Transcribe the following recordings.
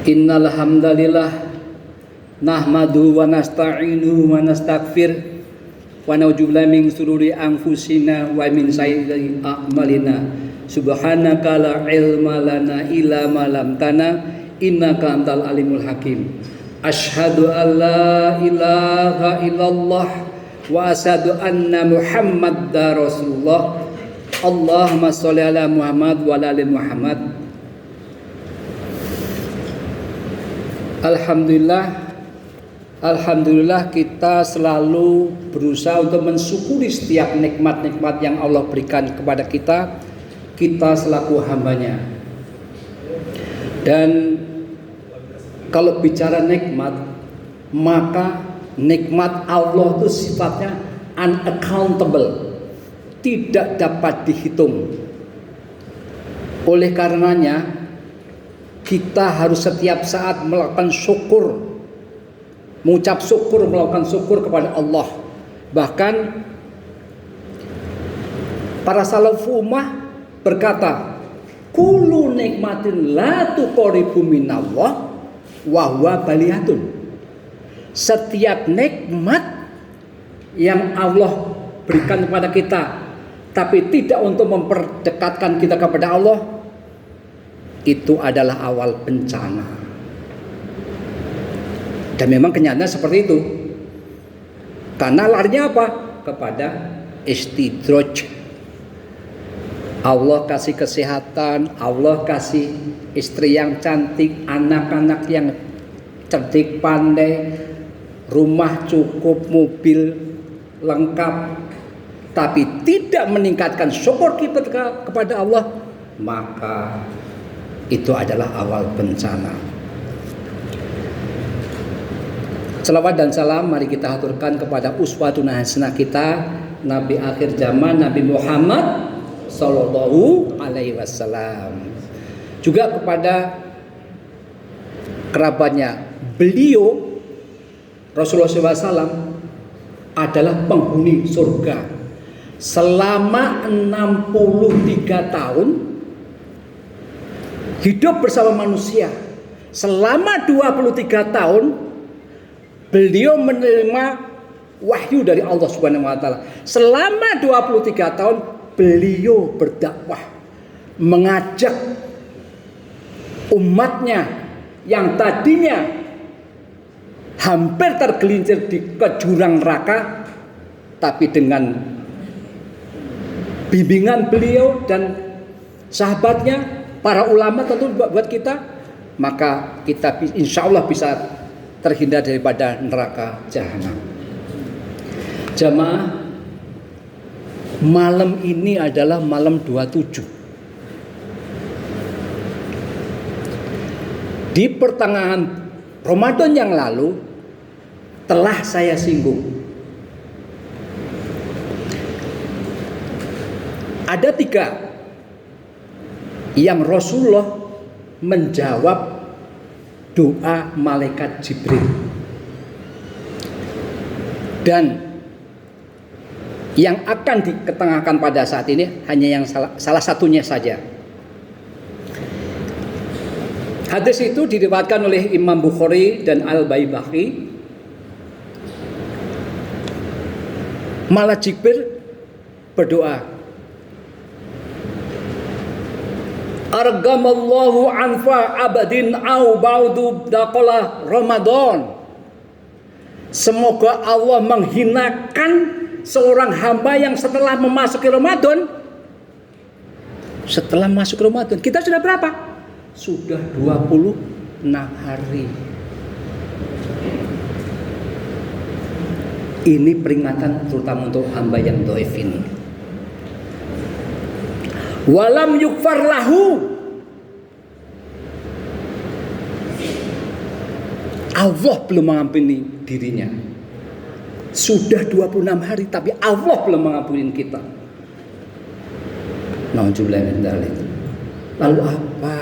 Innal hamdalillah nahmaduhu wa nasta'inuhu wa nastaghfir wa na'udzubillahi min shururi anfusina wa min sayyiati a'malina. Subhanaka la ilma lana illa ma 'allamtana innaka antal alimul hakim. Asyhadu an la ilaha illallah wa asyhadu anna Muhammadar Rasulullah. Allahumma sholli ala Muhammad wa ala ali Muhammad. Alhamdulillah kita selalu berusaha untuk mensyukuri setiap nikmat-nikmat yang Allah berikan kepada kita selaku hambanya. Dan kalau bicara nikmat, maka nikmat Allah itu sifatnya unaccountable, tidak dapat dihitung. Oleh karenanya kita harus setiap saat melakukan syukur, mengucap syukur, melakukan syukur kepada Allah. Bahkan para salafus ummah berkata, kullu nikmatin la tuqribu minallah wa huwa baliyatun. Setiap nikmat yang Allah berikan kepada kita tapi tidak untuk memperdekatkan kita kepada Allah, itu adalah awal bencana. Dan memang kenyataannya seperti itu. Karena larinya apa? Kepada istidraj. Allah kasih kesehatan, Allah kasih istri yang cantik, anak-anak yang cerdik pandai, rumah cukup, mobil lengkap, tapi tidak meningkatkan syukur kita kepada Allah, maka itu adalah awal bencana. Selawat dan salam mari kita haturkan kepada uswatun hasanah kita, Nabi akhir zaman, Nabi Muhammad sallallahu alaihi wasallam. Juga kepada kerabatnya. Beliau Rasulullah SAW adalah penghuni surga. Selama 63 tahun hidup bersama manusia. Selama 23 tahun beliau menerima wahyu dari Allah Subhanahu wa taala. Selama 23 tahun beliau berdakwah, mengajak umatnya yang tadinya hampir tergelincir ke jurang neraka, tapi dengan bimbingan beliau dan sahabatnya, para ulama tentu buat kita, maka kita insya Allah bisa terhindar daripada neraka jahanam. Jamaah, malam ini adalah malam 27. Di pertengahan Ramadan yang lalu telah saya singgung. Ada 3 yang Rasulullah menjawab doa malaikat Jibril. Dan yang akan diketengahkan pada saat ini hanya yang salah satunya saja. Hadis itu diriwayatkan oleh Imam Bukhari dan Al-Baihaqi. Malaikat Jibril berdoa, argamallahu anfa abadin au ba'du daqala Ramadan. Semoga Allah menghinakan seorang hamba yang setelah memasuki Ramadan. Setelah masuk Ramadan, kita sudah berapa? Sudah 26 hari. Ini peringatan terutama untuk hamba yang dhaif ini. Walam yukfar lahu. Allah belum mengampuni dirinya. Sudah 26 hari tapi Allah belum mengampuni kita. Nauzubillah min dzalik. Lalu apa?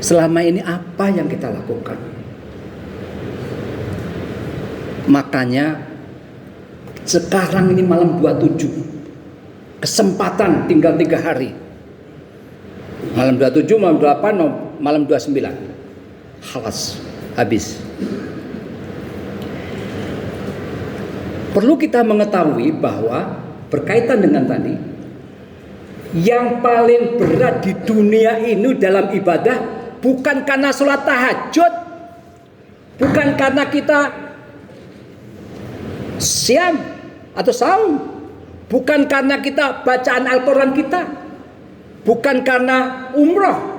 Selama ini apa yang kita lakukan? Makanya sekarang ini malam 27, kesempatan tinggal 3 hari. Malam 27, malam 28, malam 29. Khalas, habis. Perlu kita mengetahui bahwa berkaitan dengan tadi, yang paling berat di dunia ini dalam ibadah bukan karena sholat tahajud, bukan karena kita siam atau saum, bukan karena kita bacaan Al-Quran kita, bukan karena umrah.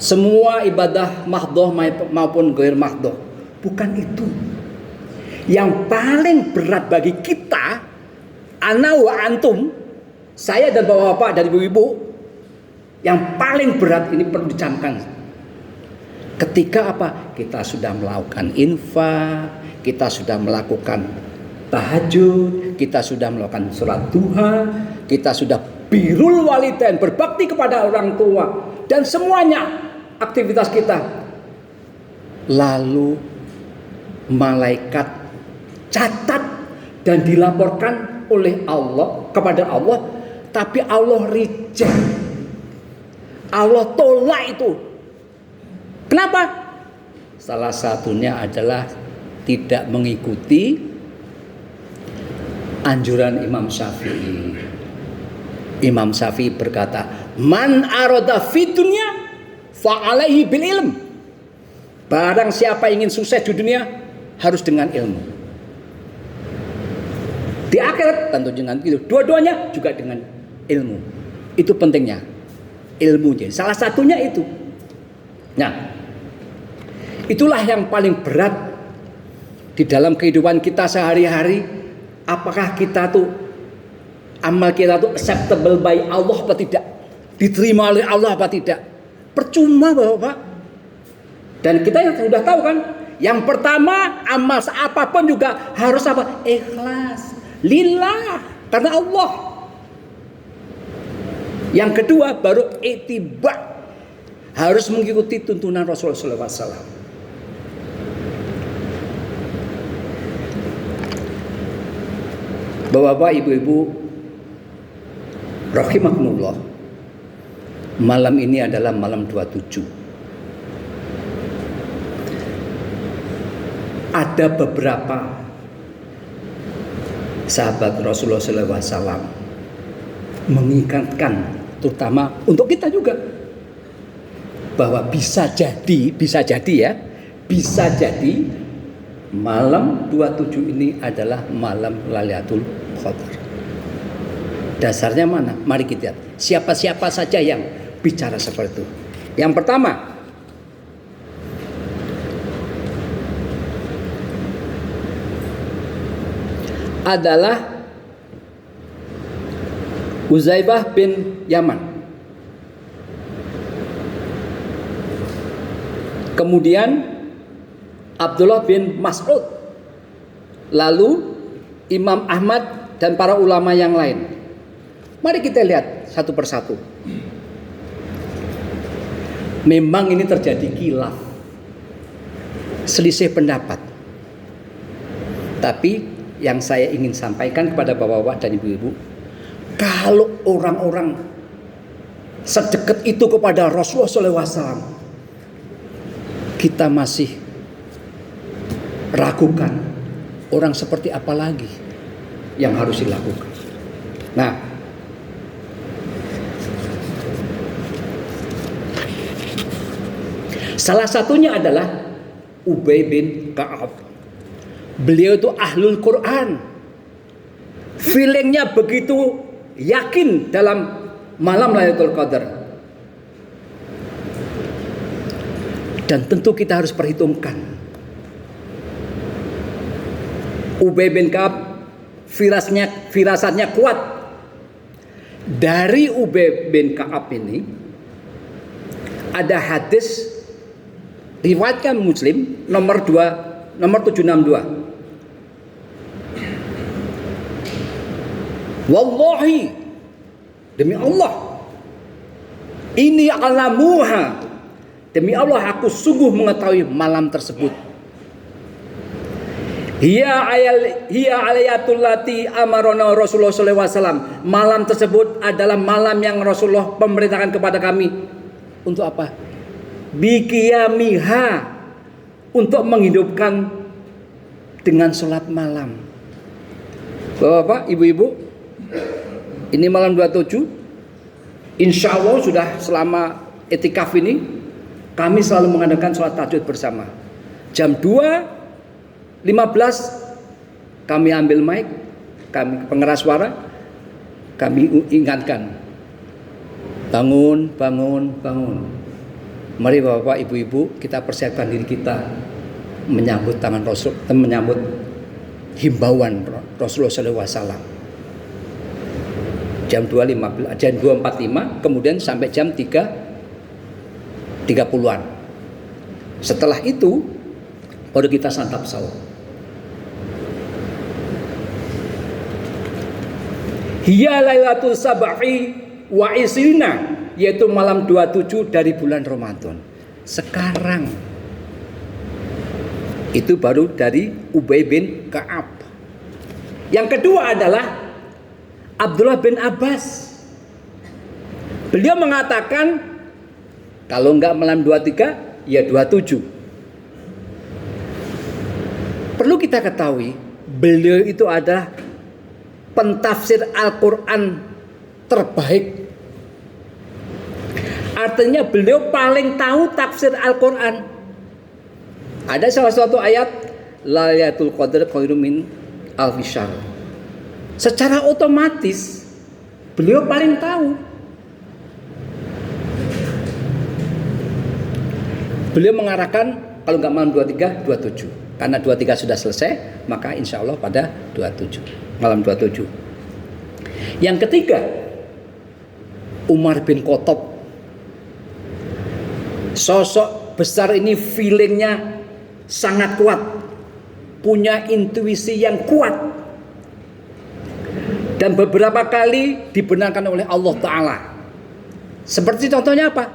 Semua ibadah mahdoh maupun ghair mahdoh, bukan itu. Yang paling berat bagi kita, ana wa antum, saya dan bapak-bapak dan ibu-ibu, yang paling berat ini perlu dicamkan. Ketika apa? Kita sudah melakukan infak, kita sudah melakukan tahajud, kita sudah melakukan sholat duha, kita sudah birrul walidain, berbakti kepada orang tua, dan semuanya aktivitas kita. Lalu malaikat catat dan dilaporkan oleh Allah kepada Allah, tapi Allah reject, Allah tolak itu. Kenapa? Salah satunya adalah tidak mengikuti anjuran Imam Syafi'i. Imam Syafi'i berkata, man arada fid dunya fa alaihi bil ilm. Barang siapa ingin sukses di dunia harus dengan ilmu. Di akhirat tentu dengan itu. Dua-duanya juga dengan ilmu. Itu pentingnya. Ilmunya. Salah satunya itu. Nah, itulah yang paling berat di dalam kehidupan kita sehari-hari. Apakah kita tuh amal kita tuh acceptable by Allah apa tidak? Diterima oleh Allah apa tidak? Percuma Bapak. Dan kita yang sudah tahu kan, yang pertama amal apapun juga harus apa? Ikhlas. Lillah, karena Allah. Yang kedua baru ittiba, harus mengikuti tuntunan Rasulullah SAW. Bapak-bapak, ibu-ibu, rahimakumullah, malam ini adalah malam 27. Ada beberapa sahabat Rasulullah SAW mengingatkan, terutama untuk kita juga, bahwa bisa jadi malam 27 ini adalah malam Lailatul Qadar. Dasarnya mana? Mari kita lihat. Siapa-siapa saja yang bicara seperti itu. Yang pertama adalah Uzaibah bin Yaman. Kemudian Abdullah bin Mas'ud. Lalu Imam Ahmad dan para ulama yang lain. Mari kita lihat satu persatu. Memang ini terjadi khilaf, selisih pendapat. Tapi yang saya ingin sampaikan kepada bapak-bapak dan ibu-ibu, kalau orang-orang sedekat itu kepada Rasulullah SAW, kita masih ragukan, orang seperti apa lagi yang harus dilakukan. Nah, salah satunya adalah Ubay bin Ka'ab. Beliau itu ahlul Quran. Feelingnya begitu yakin dalam malam Lailatul Qadar. Dan tentu kita harus perhitungkan. Ubay bin Ka'ab firasatnya kuat. Dari Ubay bin Ka'ab ini ada hadis riwayatkan Muslim nomor 762. Wallahi, demi Allah, ini alamuha, demi Allah aku sungguh mengetahui malam tersebut. Hiya alayatul lati amarona Rasulullah SAW. Malam tersebut adalah malam yang Rasulullah memerintahkan kepada kami untuk apa? biqiyamiha, untuk menghidupkan dengan sholat malam. Bapak-bapak, ibu-ibu, ini malam 27. Insya Allah sudah selama etikaf ini kami selalu mengadakan sholat tahajud bersama. Jam 2.15 kami ambil mic, kami pengeras suara, kami ingatkan, bangun, bangun, bangun. Mari bapak, ibu-ibu, kita persiapkan diri kita menyambut tangan Rasul, menyambut himbauan Rasulullah SAW. Jam 2.15, jam 2.45, kemudian sampai jam 3.30-an. Setelah itu baru kita santap sahur. Hiya lailatul sab'i wa isrina, yaitu malam 27 dari bulan Ramadan. Sekarang itu baru dari Ubay bin Ka'ab. Yang kedua adalah Abdullah bin Abbas. Beliau mengatakan kalau enggak malam 23 ya 27. Perlu kita ketahui, beliau itu adalah pentafsir Al-Quran terbaik. Artinya beliau paling tahu tafsir Al-Quran. Ada salah satu ayat, Lailatul Qadar khairum min alfi syahr. Secara otomatis beliau paling tahu. Beliau mengarahkan kalau nggak malam 23, 27. Karena 23 sudah selesai, maka insya Allah pada 27, malam 27. Yang ketiga, Umar bin Khattab. Sosok besar ini feelingnya sangat kuat, punya intuisi yang kuat, dan beberapa kali dibenarkan oleh Allah Ta'ala. Seperti contohnya apa?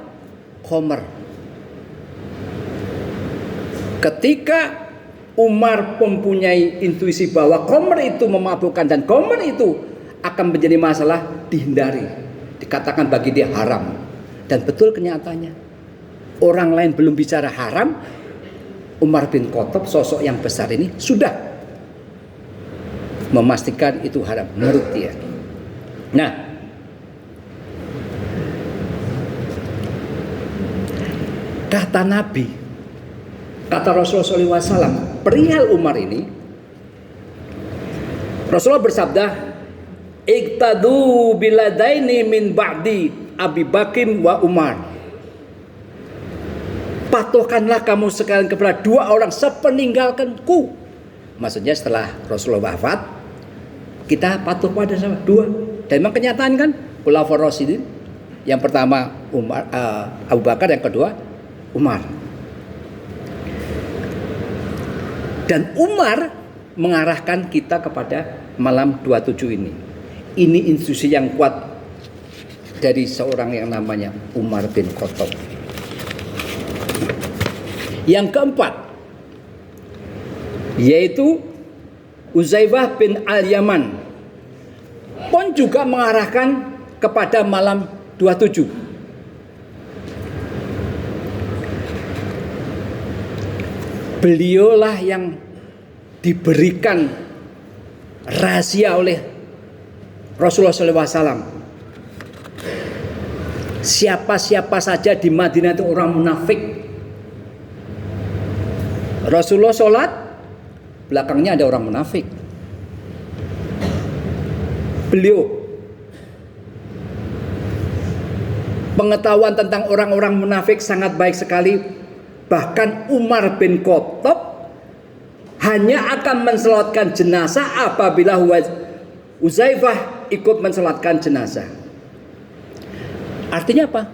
Khomer. Ketika Umar mempunyai intuisi bahwa khomer itu memabukkan dan khomer itu akan menjadi masalah, dihindari, dikatakan bagi dia haram. Dan betul kenyataannya, orang lain belum bicara haram, Umar bin Khattab, sosok yang besar ini, sudah memastikan itu haram menurut dia. Nah, kata Nabi, kata Rasulullah SAW perihal Umar ini, Rasulullah bersabda, iqtadu biladaini min ba'di Abi Bakrin wa Umar. Patuhkanlah kamu sekalian kepada dua orang sepeninggalkanku. Maksudnya setelah Rasulullah wafat, kita patuh pada sama dua. Dan memang kenyataan kan, Khulafaur Rasyidin, yang pertama Umar, Abu Bakar, yang kedua Umar. Dan Umar mengarahkan kita kepada malam 27 ini. Ini institusi yang kuat dari seorang yang namanya Umar bin Khattab. Yang keempat, yaitu Uzaifah bin Al-Yaman, pun juga mengarahkan kepada malam 27. Beliaulah yang diberikan rahasia oleh Rasulullah SAW. Siapa-siapa saja di Madinah itu orang munafik. Rasulullah sholat, belakangnya ada orang munafik. Beliau pengetahuan tentang orang-orang munafik sangat baik sekali. Bahkan Umar bin Khattab hanya akan mensolatkan jenazah apabila Uzaifah ikut mensolatkan jenazah. Artinya apa?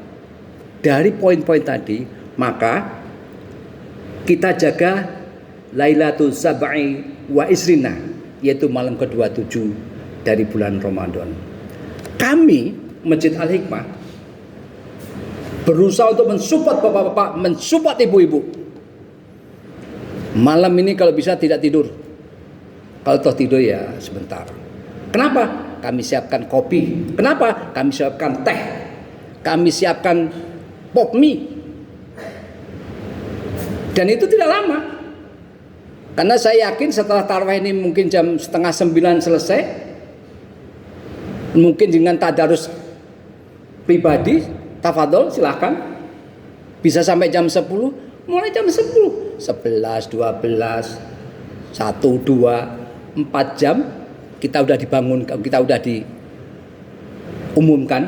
Dari poin-poin tadi, maka kita jaga Lailatul Sab'i wa Isrina, yaitu malam ke-27 dari bulan Ramadan. Kami Masjid Al-Hikmah berusaha untuk mensupport bapak-bapak, mensupport ibu-ibu. Malam ini kalau bisa tidak tidur. Kalau toh tidur ya sebentar. Kenapa? Kami siapkan kopi. Kenapa? Kami siapkan teh. Kami siapkan pop mie. Dan itu tidak lama. Karena saya yakin setelah tarawih ini mungkin jam 8:30 selesai. Mungkin dengan tadarus pribadi, tafadhol silakan. Bisa sampai jam 10, mulai jam 10, 11, 12, 1, 2, 4 jam kita udah dibangunkan, kita udah diumumkan,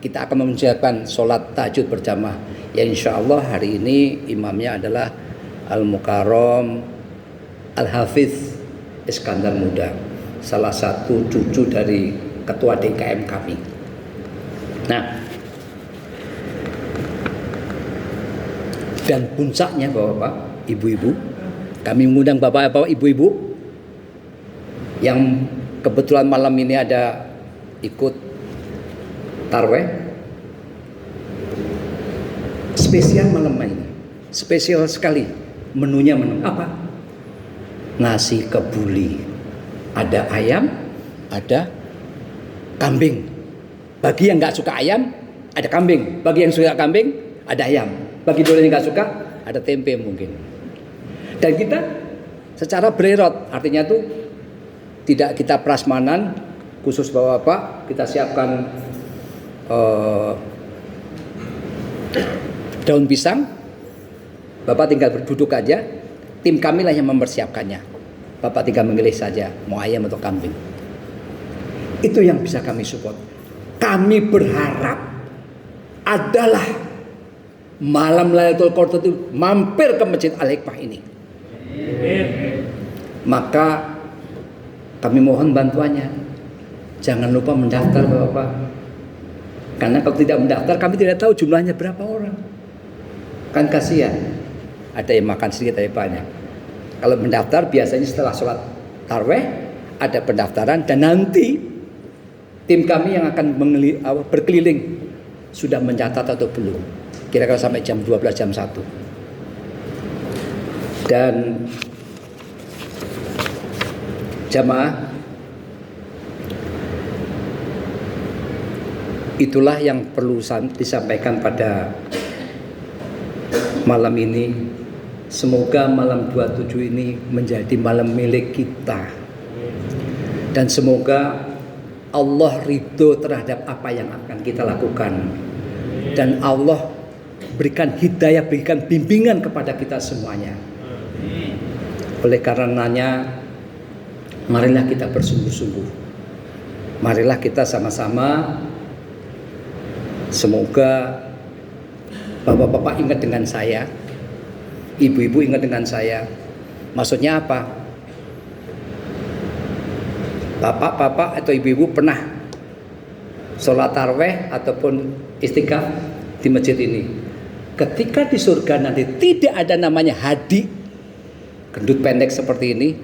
kita akan mengerjakan sholat tahajud berjamaah. Ya insya Allah hari ini imamnya adalah Al-Mukarram Al-Hafiz Iskandar Muda, salah satu cucu dari ketua DKM kami. Nah, dan puncaknya Bapak-bapak, Ibu-ibu, kami mengundang Bapak-bapak, Ibu-ibu yang kebetulan malam ini ada ikut tarweh. Spesial malam ini, spesial sekali menunya. Menu apa? Nasi kebuli, ada ayam, ada kambing. Bagi yang nggak suka ayam, ada kambing. Bagi yang suka kambing, ada ayam. Bagi yang nggak suka, ada tempe mungkin. Dan kita secara bererot, artinya tuh tidak kita prasmanan, khusus Bapak-bapak kita siapkan daun pisang. Bapak tinggal duduk aja, tim kami lah yang mempersiapkannya. Bapak tinggal memilih saja mau ayam atau kambing. Itu yang bisa kami support. Kami berharap adalah malam Lailatul Qadar itu mampir ke Masjid Al-Hikmah ini. Maka kami mohon bantuannya. Jangan lupa mendaftar Bapak. Karena kalau tidak mendaftar kami tidak tahu jumlahnya berapa orang. Kan kasihan. Ada yang makan sedikit, ada yang banyak. Kalau mendaftar biasanya setelah sholat tarawih ada pendaftaran, dan nanti tim kami yang akan berkeliling sudah mencatat atau belum. Kira-kira sampai jam 12, jam 1. Dan jamaah, itulah yang perlu disampaikan pada malam ini. Semoga malam 27 ini menjadi malam milik kita. Dan semoga Allah ridho terhadap apa yang akan kita lakukan. Dan Allah berikan hidayah, berikan bimbingan kepada kita semuanya. Oleh karenanya, marilah kita bersungguh-sungguh. Marilah kita sama-sama. Semoga Bapak-bapak ingat dengan saya, Ibu-ibu ingat dengan saya. Maksudnya apa? Bapak-bapak atau ibu-ibu pernah sholat tarawih ataupun istighfar di masjid ini. Ketika di surga nanti tidak ada namanya hadi gendut pendek seperti ini,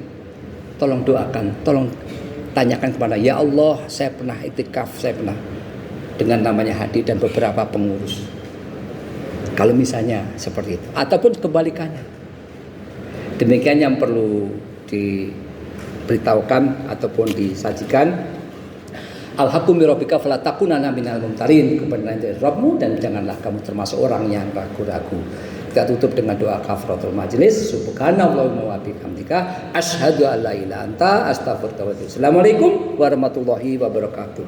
tolong doakan, tolong tanyakan kepada ya Allah, saya pernah itikaf, saya pernah dengan namanya hadi dan beberapa pengurus. Kalau misalnya seperti itu, ataupun kebalikannya. Demikian yang perlu diberitahukan ataupun disajikan. Al-haqqu min rabbika fala takunanna minal mumtarin. Kebenaran dari Rabbmu dan janganlah kamu termasuk orang yang ragu-ragu. Kita tutup dengan doa kafaratul majlis. Subhanallahumma wa bihamdika asyhadu an la ilaha illa anta astaghfiruka wa atubu ilaik. Assalamualaikum warahmatullahi wabarakatuh.